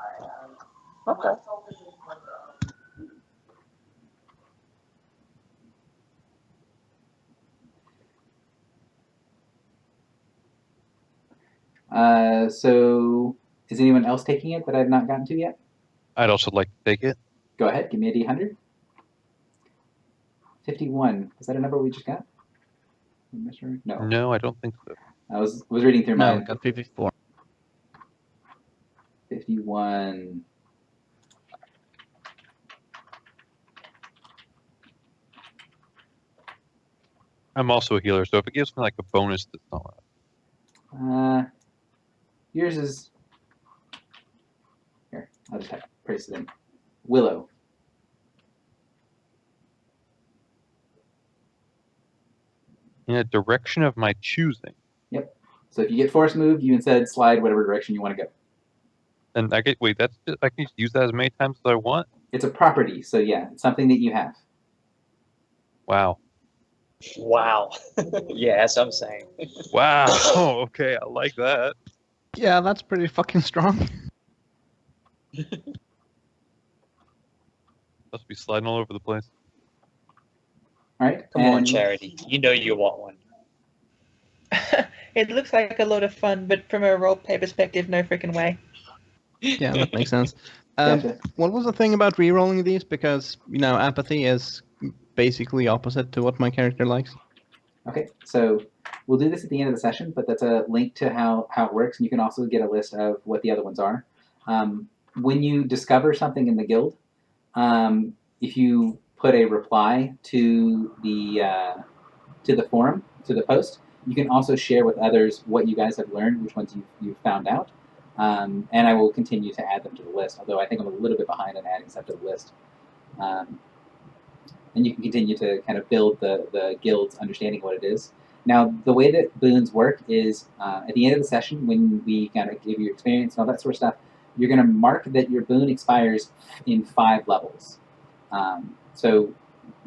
Okay. So is anyone else taking it that I've not gotten to yet? I'd also like to take it. Go ahead, give me a D100. 51. Is that a number we just got? No. No, I don't think so. I was reading through No, mine. we got 54. 51. I'm also a healer, so if it gives me like a bonus, that's not loud. Yours is... Here, I'll just praise it in. Willow. In a direction of my choosing. Yep. So if you get force moved, you instead slide whatever direction you want to go. And I get I can use that as many times as I want. It's a property, so yeah, it's something that you have. Wow. Wow. Yeah, that's what I'm saying. Wow. Oh, okay, I like that. Yeah, that's pretty fucking strong. Must be sliding all over the place. All right. Come on, Charity. You know you want one. It looks like a lot of fun, but from a roleplay perspective, no freaking way. Yeah, that makes sense. Gotcha. What was the thing about re-rolling these? Because, apathy is basically opposite to what my character likes. Okay, so we'll do this at the end of the session, but that's a link to how it works, and you can also get a list of what the other ones are. When you discover something in the guild, if you put a reply to the forum, to the post, you can also share with others what you guys have learned, which ones you've found out, and I will continue to add them to the list, although I think I'm a little bit behind on adding stuff to the list. And you can continue to kind of build the guild's understanding of what it is. Now, the way that boons work is at the end of the session, when we kind of give you experience and all that sort of stuff, you're going to mark that your boon expires in 5 levels. So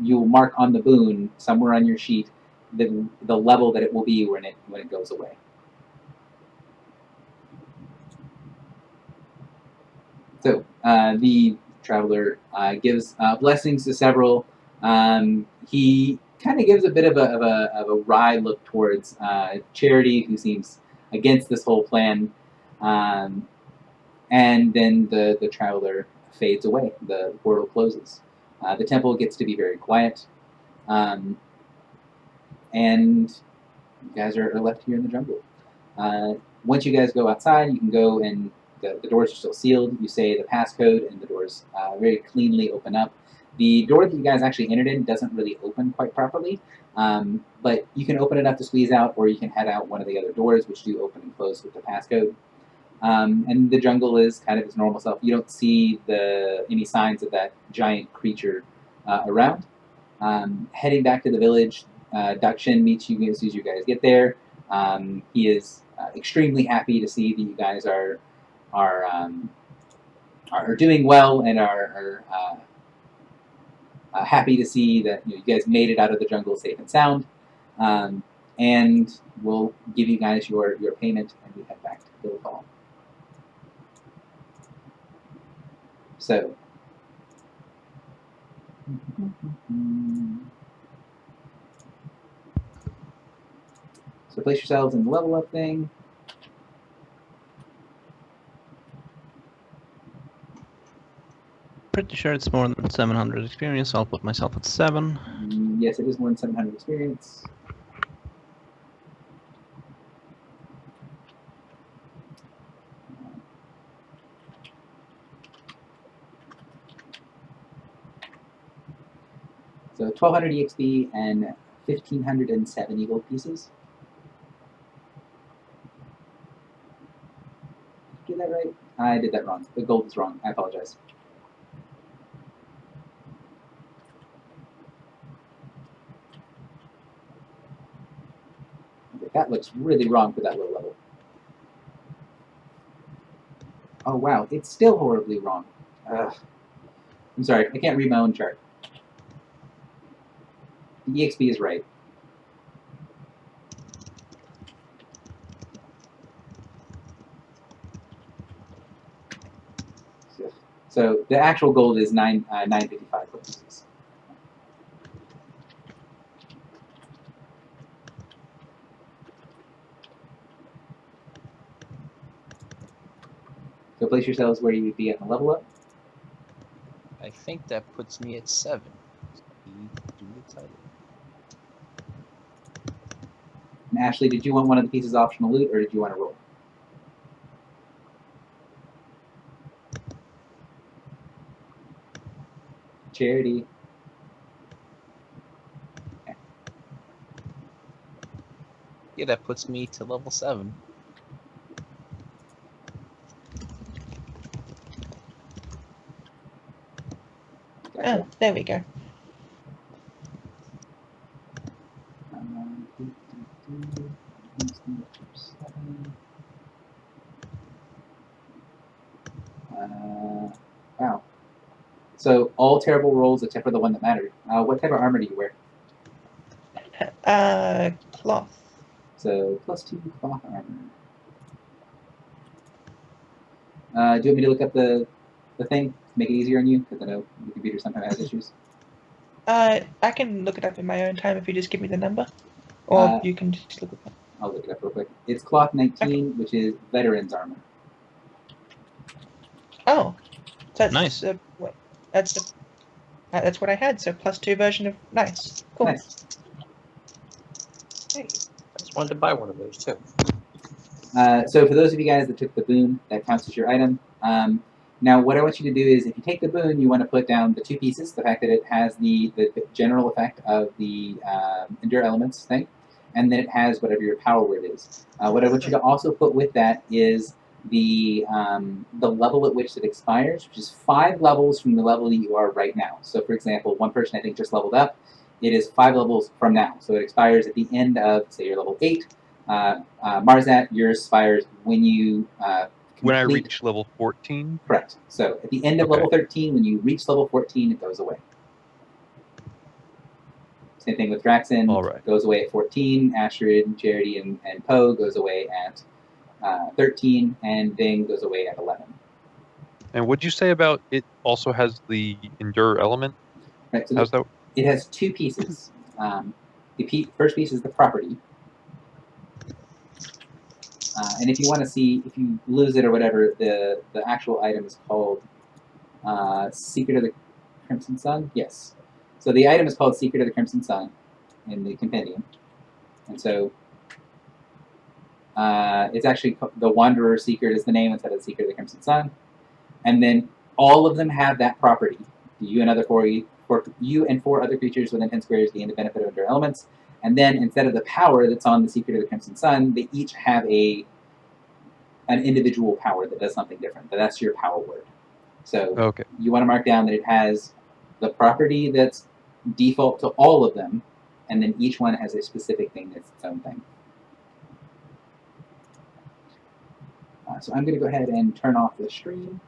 you'll mark on the boon somewhere on your sheet the level that it will be when it goes away. So the traveler gives blessings to several. He kind of gives a bit of a wry look towards Charity, who seems against this whole plan, and then the traveler fades away. The portal closes. The temple gets to be very quiet, and you guys are left here in the jungle. Once you guys go outside, you can go and the doors are still sealed. You say the passcode, and the doors very cleanly open up. The door that you guys actually entered in doesn't really open quite properly, but you can open it up to squeeze out, or you can head out one of the other doors, which do open and close with the passcode. And the jungle is kind of its normal self. You don't see any signs of that giant creature around. Heading back to the village, Dakshin meets you as soon as you guys get there. He is extremely happy to see that you guys are doing well and are happy to see that you guys made it out of the jungle safe and sound. And we'll give you guys your payment, and we head back to Guildhall. So. So place yourselves in the level up thing. Pretty sure it's more than 700 experience. I'll put myself at 7. Yes, it is more than 700 experience. So 1200 EXP and 1570 gold pieces. Did I get that right? I did that wrong. The gold is wrong. I apologize. Okay, that looks really wrong for that low level. Oh wow, it's still horribly wrong. Ugh. I'm sorry, I can't read my own chart. The EXP is right. So the actual gold is 955 gold pieces. So place yourselves where you would be at the level up. I think that puts me at 7. Do the title. And Ashley, did you want one of the pieces optional loot, or did you want to roll? Charity. Okay. Yeah, that puts me to level 7. Oh, there we go. Wow. So all terrible rolls except for the one that mattered. What type of armor do you wear? Cloth. So +2 cloth armor. Do you want me to look up the thing to make it easier on you? Because I know the computer sometimes has issues. I can look it up in my own time if you just give me the number. Or you can just look it up. I'll look it up real quick. It's cloth 19, which is veteran's armor. Oh. So that's, Nice. that's what I had, so +2 version of nice. Cool. Nice. Hey, I just wanted to buy one of those too. So for those of you guys that took the boon, that counts as your item. Now what I want you to do is if you take the boon, you want to put down the 2 pieces, the fact that it has the general effect of the Endure Elements thing, and then it has whatever your power word is. What I want you to also put with that is the level at which it expires, which is 5 levels from the level that you are right now. So for example, one person I think just leveled up. It is 5 levels from now. So it expires at the end of, say you're level 8. Marzat, yours expires when you When I reach level 14? Correct. So at the end of Okay. level 13, when you reach level 14, it goes away. Same thing with Draxon. All right. Goes away at 14. Astrid, Charity, and Poe goes away at 13, and Ving goes away at 11. And what'd you say about it also has the Endure element? Right. So How's that? it has 2 pieces. The first piece is the property. And if you want to see, if you lose it or whatever, the actual item is called Secret of the Crimson Sun? Yes. So the item is called Secret of the Crimson Sun in the compendium. And so it's actually the Wanderer Secret is the name instead of the Secret of the Crimson Sun. And then all of them have that property. You and 4 other creatures within 10 squares gain the benefit of Endure Elements. And then instead of the power that's on the Secret of the Crimson Sun, they each have an individual power that does something different. But that's your power word. So Okay. you want to mark down that it has the property that's default to all of them, and then each one has a specific thing that's its own thing. So I'm going to go ahead and turn off the stream.